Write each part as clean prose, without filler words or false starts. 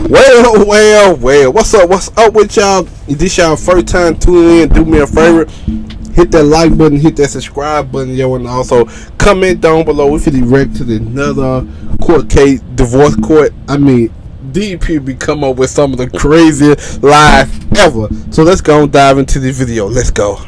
Well. What's up? What's up with y'all? If this y'all first time tuning in, do me a favor. Hit that like button, hit that subscribe button, yo, and also comment down below if you direct to another court case, divorce court. I mean, DP be come up with some of the craziest lies ever. So let's go and dive into the video. Let's go.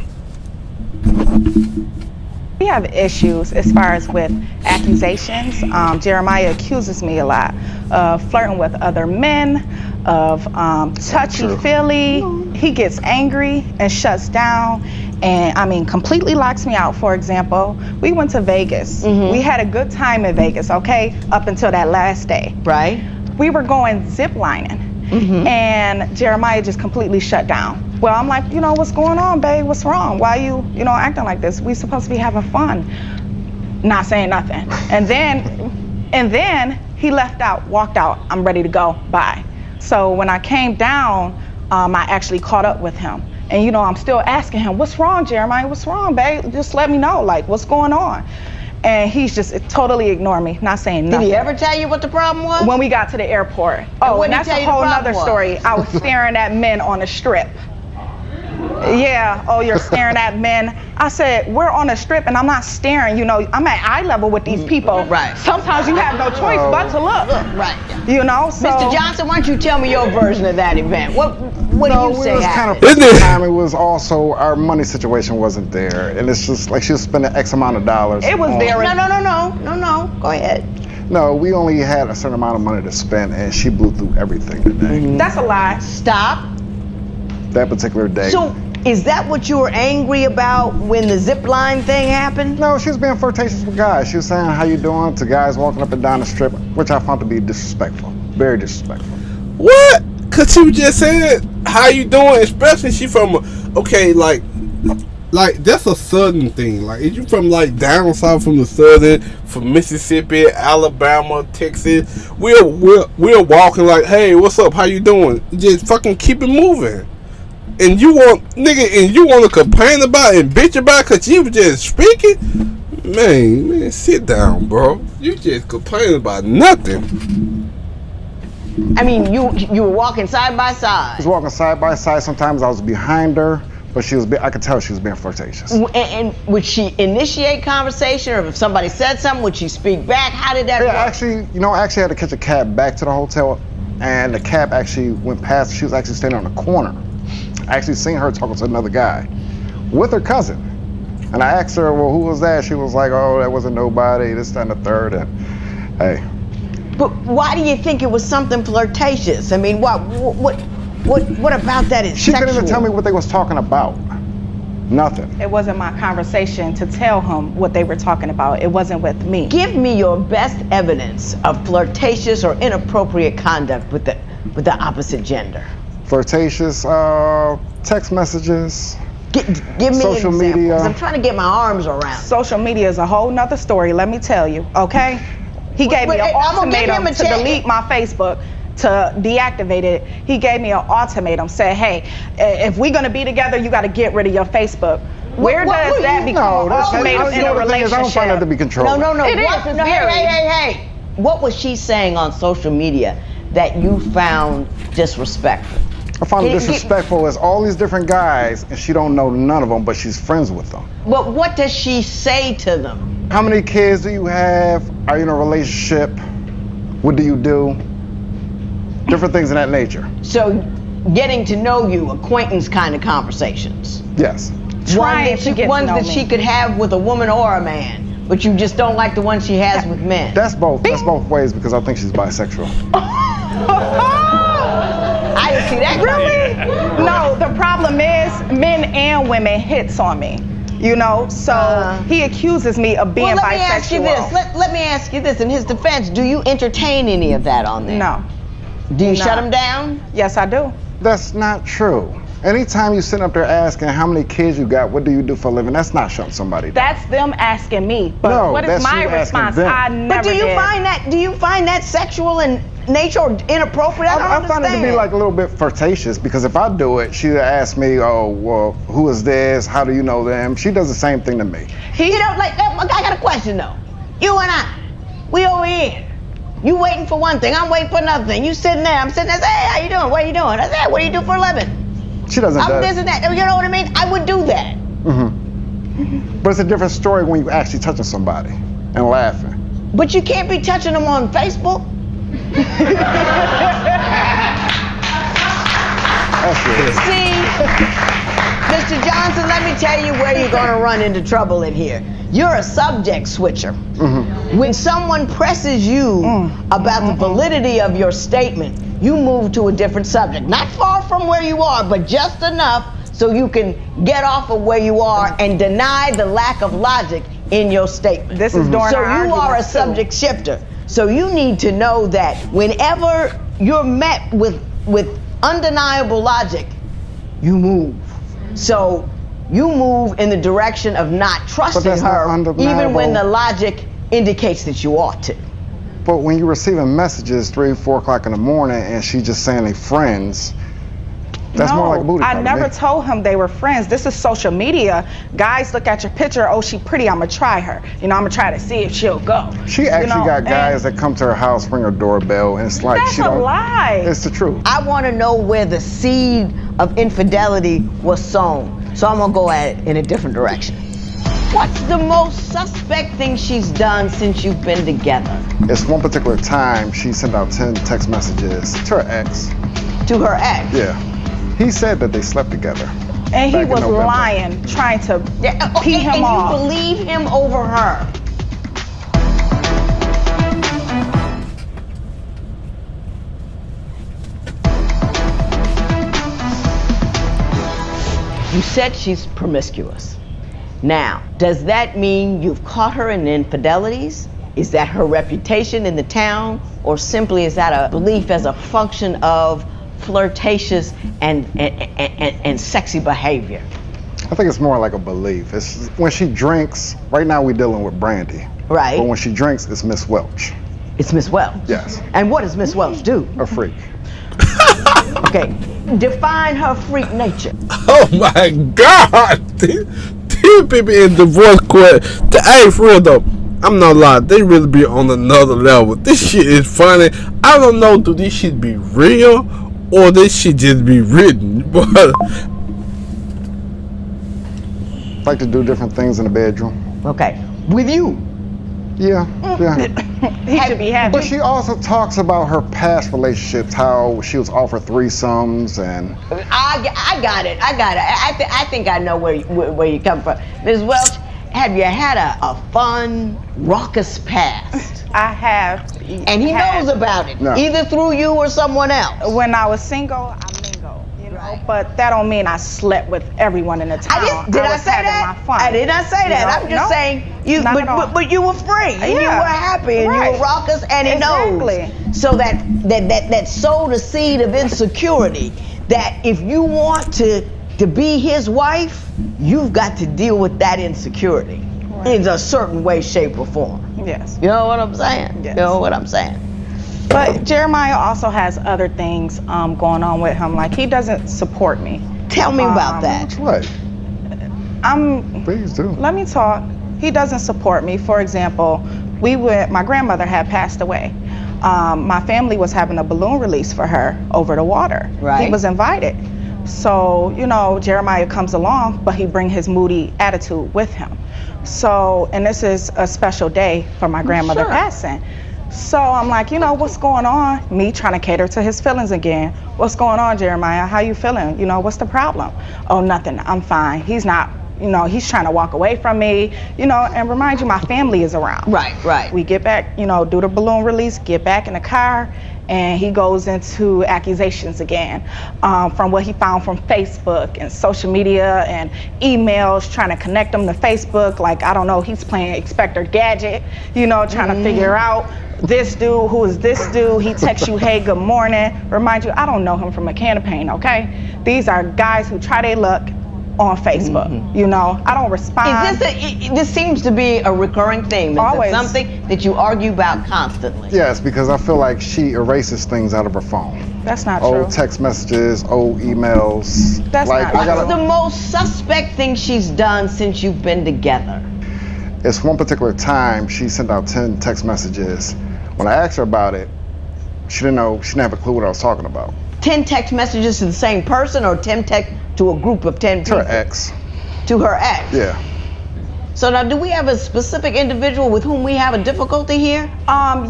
We have issues as far as with accusations. Jeremiah accuses me a lot of flirting with other men, of touchy-feely. He gets angry and shuts down, and I mean completely locks me out. For example, we went to Vegas. We had a good time in Vegas, okay, up until that last day. Right. We were going zip lining, and Jeremiah just completely shut down. Well, I'm like, what's going on, babe? What's wrong? Why are you, acting like this? We supposed to be having fun. Not saying nothing. And then he left out, walked out. I'm ready to go. Bye. So when I came down, I actually caught up with him. And I'm still asking him, what's wrong, Jeremiah? What's wrong, babe? Just let me know, like, what's going on? And he's just totally ignored me, not saying nothing. Did he ever tell you what the problem was? When we got to the airport. Oh, and that's a whole nother story. I was staring at men on the strip. Yeah, oh, you're staring at men. I said, we're on a strip and I'm not staring, I'm at eye level with these people. Right. Sometimes you have no choice but to look. Right. So. Mr. Johnson, why don't you tell me your version of that event? What do you say happened? At the time, it was also our money situation wasn't there, and it's just like she was spending X amount of dollars. It was there. No. Go ahead. No, we only had a certain amount of money to spend, and she blew through everything today. That's a lie. Stop. That particular day. So, is that what you were angry about when the zip line thing happened? No, she was being flirtatious with guys. She was saying, how you doing, to guys walking up and down the strip, which I found to be disrespectful. Very disrespectful. What? Cause you just said, how you doing? Especially she from, okay, like that's a southern thing. Like, is you from like down south from the southern, from Mississippi, Alabama, Texas? We're walking like, hey, what's up? How you doing? Just fucking keep it moving. And you want to complain about and bitch about cause you was just speaking? Man, sit down, bro. You just complaining about nothing. I mean, you were walking side by side. I was walking side by side. Sometimes I was behind her, but I could tell she was being flirtatious. And would she initiate conversation, or if somebody said something, would she speak back? How did that work? Actually, I actually had to catch a cab back to the hotel, and the cab actually went past. She was actually standing on the corner. I actually seen her talking to another guy with her cousin. And I asked her, well, who was that? She was like, oh, that wasn't nobody, this, that, and the third. And hey. But why do you think it was something flirtatious? I mean, what about that is She sexual? couldn't even tell me what they was talking about. Nothing. It wasn't my conversation to tell him what they were talking about. It wasn't with me. Give me your best evidence of flirtatious or inappropriate conduct with the opposite gender. Flirtatious, text messages. Give me social an example, media. 'cause I'm trying to get my arms around. Social media is a whole nother story, let me tell you, okay? He gave me an ultimatum to delete my Facebook, to deactivate it. He gave me an ultimatum, said, hey, if we're gonna be together, you gotta get rid of your Facebook. Where does that become an ultimatum in a relationship? I don't find that to be controlling. No. It is. Hey. What was she saying on social media that you found disrespectful? I found it disrespectful as all these different guys, and she don't know none of them, but she's friends with them. But what does she say to them? How many kids do you have? Are you in a relationship? What do you do? Different things of that nature. So, getting to know you, acquaintance kind of conversations. Yes. Ones that she could have with a woman or a man, but you just don't like the ones she has with men. That's both. That's both ways, because I think she's bisexual. I didn't see that. Really? No, the problem is men and women hits on me. So he accuses me of being bisexual. Let me ask you this. Let me ask you this. In his defense, do you entertain any of that on there? No. Do you shut him down? Yes, I do. That's not true. Anytime you sit up there asking how many kids you got, what do you do for a living, that's not shutting somebody down. That's them asking me. But No, what is that's my you asking response? them. I never But do you did. find that sexual in nature or inappropriate? I find it to be like a little bit flirtatious, because if I do it, she'll ask me, oh, well, who is this? How do you know them? She does the same thing to me. I got a question though. You and I, we over here. You waiting for one thing, I'm waiting for another thing. You sitting there, I'm sitting there, say, hey, how you doing? What are you doing? I said, what do you do for a living? She doesn't I'm do this and that. You know what I mean? I would do that. But it's a different story when you actually touching somebody and laughing. But you can't be touching them on Facebook. That's it. See, Mr. Johnson, let me tell you where you're gonna run into trouble in here. You're a subject switcher. When someone presses you about the validity of your statement, you move to a different subject. Not far from where you are, but just enough so you can get off of where you are and deny the lack of logic in your statement. This is during So our you are a arguments, too. subject shifter. So you need to know that whenever you're met with undeniable logic, you move. So you move in the direction of not trusting that's not her, undeniable. even when the logic indicates that you ought to. But when you're receiving messages 3, 4 o'clock in the morning and she's just saying they friends, that's more like a booty I call to never me. told him they were friends. This is social media. Guys look at your picture, oh, she pretty, I'm gonna try her. You know, I'm gonna try to see if she'll go. She actually got guys that come to her house, ring her doorbell, and it's like That's she a don't. lie. It's the truth. I want to know where the seed of infidelity was sown. So I'm gonna go at it in a different direction. What's the most suspect thing she's done since you've been together? It's one particular time she sent out 10 text messages to her ex. To her ex? Yeah. He said that they slept together. And he back in was November. lying, trying to Yeah, pee him and off. you believe him over her? You said she's promiscuous. Now, does that mean you've caught her in infidelities? Is that her reputation in the town? Or simply is that a belief as a function of flirtatious and sexy behavior? I think it's more like a belief. It's when she drinks. Right now we're dealing with Brandy. Right. But when she drinks, it's Miss Welch, It's Miss Welch. Yes. And what does Miss Welch do? a freak. Okay, define her freak nature. Oh my God! These people in divorce court. Hey, for real though, I'm not lying. They really be on another level. This shit is funny. I don't know. Do this shit be real or this shit just be written? But Like to do different things in the bedroom. Okay, with you. Yeah. He should be happy. But she also talks about her past relationships, how she was offered threesomes and. I got it. I think I know where you come from. Ms. Welch, have you had a fun, raucous past? I have. And he had- knows about it, No. either through you or someone else. When I was single, I mingle, you know. Right. But that don't mean I slept with everyone in the town. Did I was say having that? my fun. I did not say that. You know? I'm just No, saying you. not at all. But you were free and you Yeah. were happy and you Right. were raucous and he Exactly. knows. So that sowed a seed of insecurity. That if you want to be his wife, you've got to deal with that insecurity in a certain way, shape, or form. Yes. You know what I'm saying? Yes. You know what I'm saying? But Jeremiah also has other things going on with him. Like, he doesn't support me. Tell me about that. What? Please do. Let me talk. He doesn't support me. For example, my grandmother had passed away. My family was having a balloon release for her over the water. Right. He was invited. So, you know, Jeremiah comes along, but he bring his moody attitude with him. So, and this is a special day for my grandmother Sure. passing. So I'm like, you know, what's going on? Me trying to cater to his feelings again. What's going on, Jeremiah? How you feeling? You know, what's the problem? Oh, nothing. I'm fine. He's not, you know, he's trying to walk away from me, you know, and remind you my family is around. Right. We get back, you know, do the balloon release, get back in the car, and he goes into accusations again from what he found from Facebook and social media and emails, trying to connect them to Facebook. Like, I don't know, he's playing Inspector Gadget, you know, trying to figure out this dude, who is this dude? He texts you, hey, good morning. Remind you, I don't know him from a can of paint, okay? These are guys who try their luck on Facebook, you know? I don't respond. This seems to be a recurring theme. Is it Always. something that you argue about constantly? Yes, because I feel like she erases things out of her phone. That's not true. Old text messages, old emails. That's like not I What's gotta. the most suspect thing she's done since you've been together? It's one particular time she sent out 10 text messages When I asked her about it, she didn't know, she didn't have a clue what I was talking about. 10 text messages to the same person, or 10 text to a group of 10 To people? her ex. To her ex? Yeah. So now, do we have a specific individual with whom we have a difficulty here?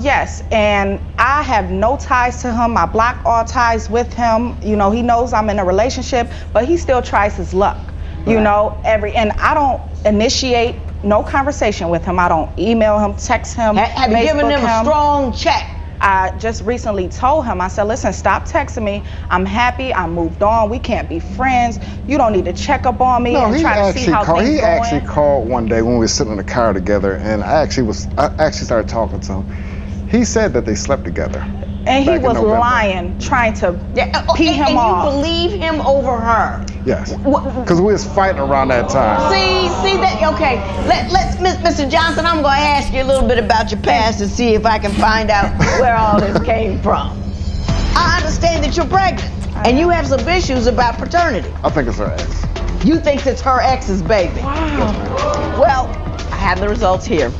Yes, and I have no ties to him. I block all ties with him. You know, he knows I'm in a relationship, but he still tries his luck. You know, and I don't initiate no conversation with him. I don't email him, text him, Have you given Facebook him a strong check? I just recently told him, I said, listen, stop texting me. I'm happy. I moved on. We can't be friends. You don't need to check up on me and try to see how things He going. actually called one day when we were sitting in the car together, and I actually started talking to him. He said that they slept together. And he back in was November. lying, trying to pee him and off. you believe him over her? Yes. Because we was fighting around that time. See that? Okay. Let's, Mr. Johnson, I'm going to ask you a little bit about your past to see if I can find out where all this came from. I understand that you're pregnant, and you have some issues about paternity. I think it's her ex. You think it's her ex's baby? Wow. Well, I have the results here,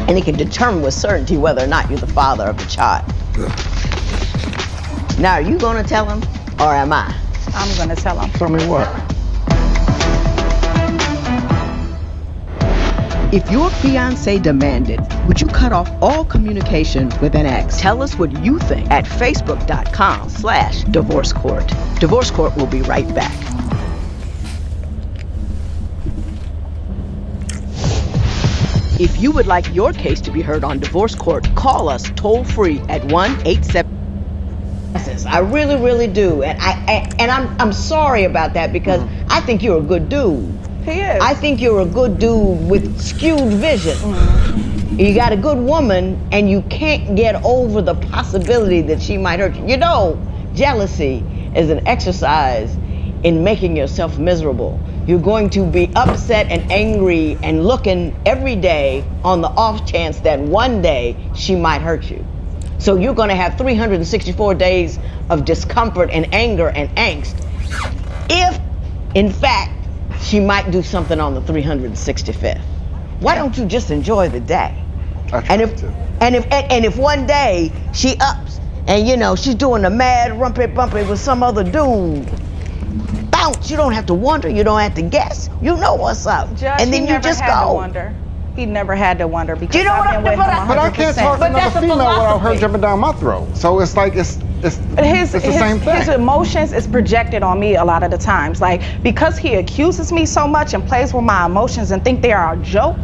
and it can determine with certainty whether or not you're the father of the child. Now, are you going to tell him, or am I? I'm going to tell him. Tell me what? If your fiancé demanded, would you cut off all communication with an ex? Tell us what you think at facebook.com/divorce court. Divorce Court will be right back. If you would like your case to be heard on Divorce Court, call us toll free at 1-877. I really, really do, and I'm sorry about that because I think you're a good dude. He is. I think you're a good dude with skewed vision. You got a good woman, and you can't get over the possibility that she might hurt you. You know, jealousy is an exercise in making yourself miserable. You're going to be upset and angry and looking every day on the off chance that one day she might hurt you. So you're going to have 364 days of discomfort and anger and angst if, in fact, she might do something on the 365th. Why don't you just enjoy the day? And if one day she ups and you know she's doing a mad rumpy bumpy with some other dude, bounce. You don't have to wonder. You don't have to guess. You know what's up. Judge, and then you just go. He never had to wonder because You know I've what been with him 100%. But I can't talk to But that's another a female without her philosophy. jumping down my throat. So it's like it's the same thing. His emotions is projected on me a lot of the times. Like, because he accuses me so much and plays with my emotions and think they are a joke,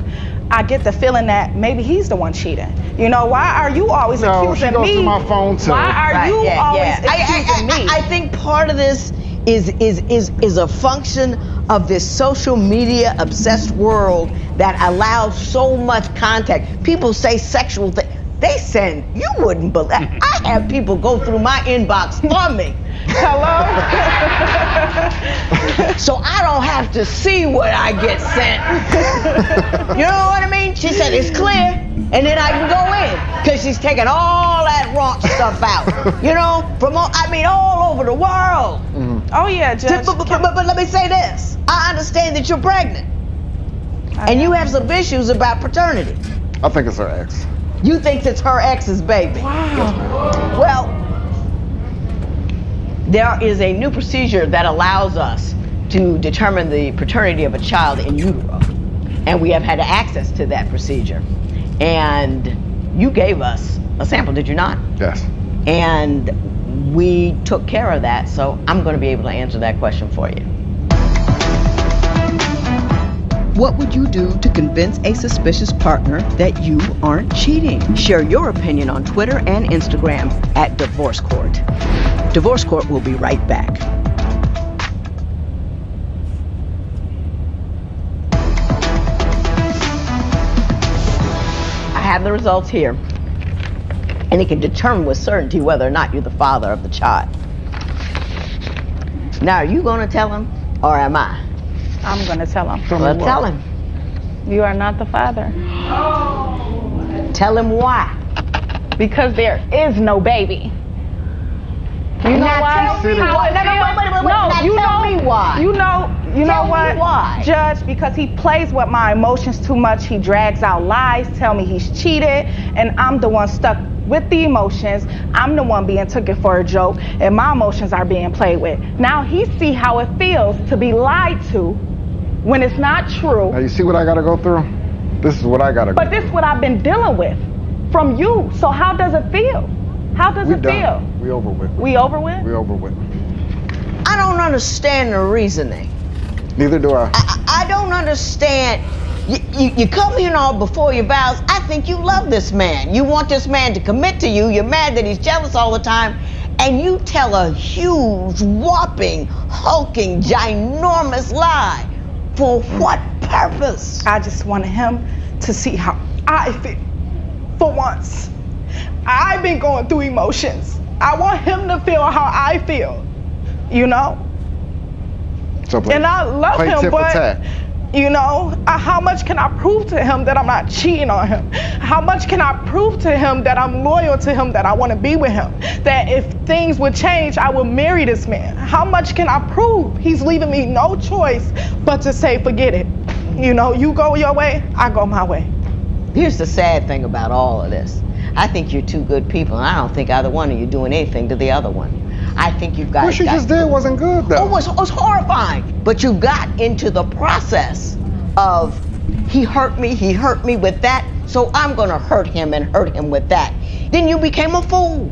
I get the feeling that maybe he's the one cheating. You know, why are you always accusing she goes me? through my phone too. Why are you always accusing me? I think part of this is a function of this social media obsessed world that allows so much contact. People say sexual things. They send, you wouldn't believe. I have people go through my inbox for me. Hello? So I don't have to see what I get sent. You know what I mean? She said it's clear, and then I can go in, because she's taking all that raunch stuff out. You know, from all over the world. Oh yeah, Judge. But let me say this. I understand that you're pregnant. And you have some issues about paternity. I think it's her ex. You think it's her ex's baby. Wow. Well, there is a new procedure that allows us to determine the paternity of a child in utero. And we have had access to that procedure. And you gave us a sample, did you not? Yes. And we took care of that, so I'm going to be able to answer that question for you. What would you do to convince a suspicious partner that you aren't cheating? Share your opinion on Twitter and Instagram at Divorce Court. Divorce Court will be right back. I have the results here, and it can determine with certainty whether or not you're the father of the child. Now, are you going to tell him, or am I? I'm going to tell him. Well, tell him. You are not the father. Tell him why. Because there is no baby. You know Now why? tell me why. No, wait. No, Now you tell know me why. You know, You know Tell me what? why. Judge, because he plays with my emotions too much. He drags out lies, tell me he's cheated, and I'm the one stuck with the emotions. I'm the one being taken for a joke, and my emotions are being played with. Now he see how it feels to be lied to when it's not true. Now you see what I gotta go through? This is what I gotta go But this is what I've been dealing with from you. So how does it feel? How does through. it feel? We over with. We over with? We over with. I don't understand the reasoning. Neither do I. I don't understand. You come here all before your vows. I think you love this man. You want this man to commit to you. You're mad that he's jealous all the time. And you tell a huge, whopping, hulking, ginormous lie. For what purpose? I just wanted him to see how I feel. For once. I've been going through emotions. I want him to feel how I feel. You know? So play, And I love play him, tit for but tat. you know, how much can I prove to him that I'm not cheating on him? How much can I prove to him that I'm loyal to him, that I want to be with him? That if things would change, I will marry this man. How much can I prove? He's leaving me no choice but to say, forget it. You know, you go your way, I go my way. Here's the sad thing about all of this. I think you're two good people, and I don't think either one of you doing anything to the other one. I think you've got. What you just did wasn't good though. Oh, it was horrifying. But you got into the process of he hurt me with that, so I'm gonna hurt him and hurt him with that. Then you became a fool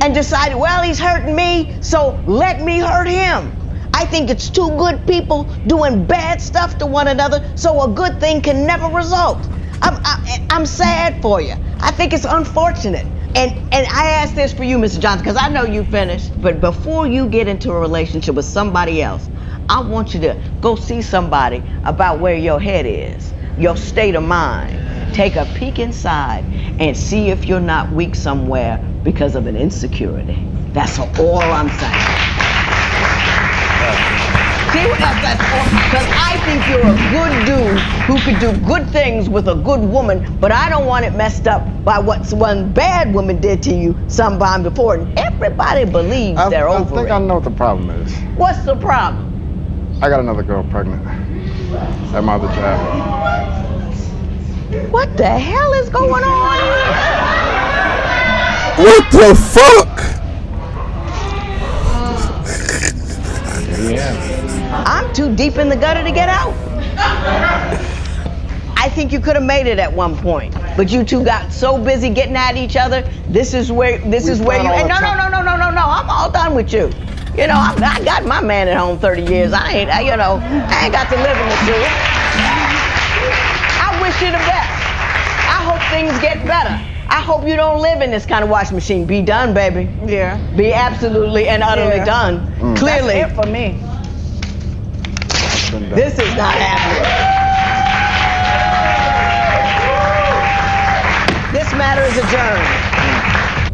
and decided, well, he's hurting me, so let me hurt him. I think it's two good people doing bad stuff to one another, so a good thing can never result. I'm sad for you. I think it's unfortunate. And I ask this for you, Mr. Johnson, because I know you finished, but before you get into a relationship with somebody else, I want you to go see somebody about where your head is, your state of mind. Take a peek inside and see if you're not weak somewhere because of an insecurity. That's all I'm saying. See what that's for? Because I think you're a good dude who could do good things with a good woman, but I don't want it messed up by what one bad woman did to you sometime before. And everybody believes they're over I think it. I know what the problem is. What's the problem? I got another girl pregnant at my other job. What the hell is going on here? What the fuck? I'm too deep in the gutter to get out. I think you could have made it at one point, but you two got so busy getting at each other. This is where you. And no. I'm all done with you. You know, I got my man at home 30 years. I ain't got to live in the sewer. I wish you the best. I hope things get better. I hope you don't live in this kind of washing machine. Be done, baby. Yeah. Be absolutely and utterly done. Clearly. That's it for me. This is not happening. This matter is adjourned.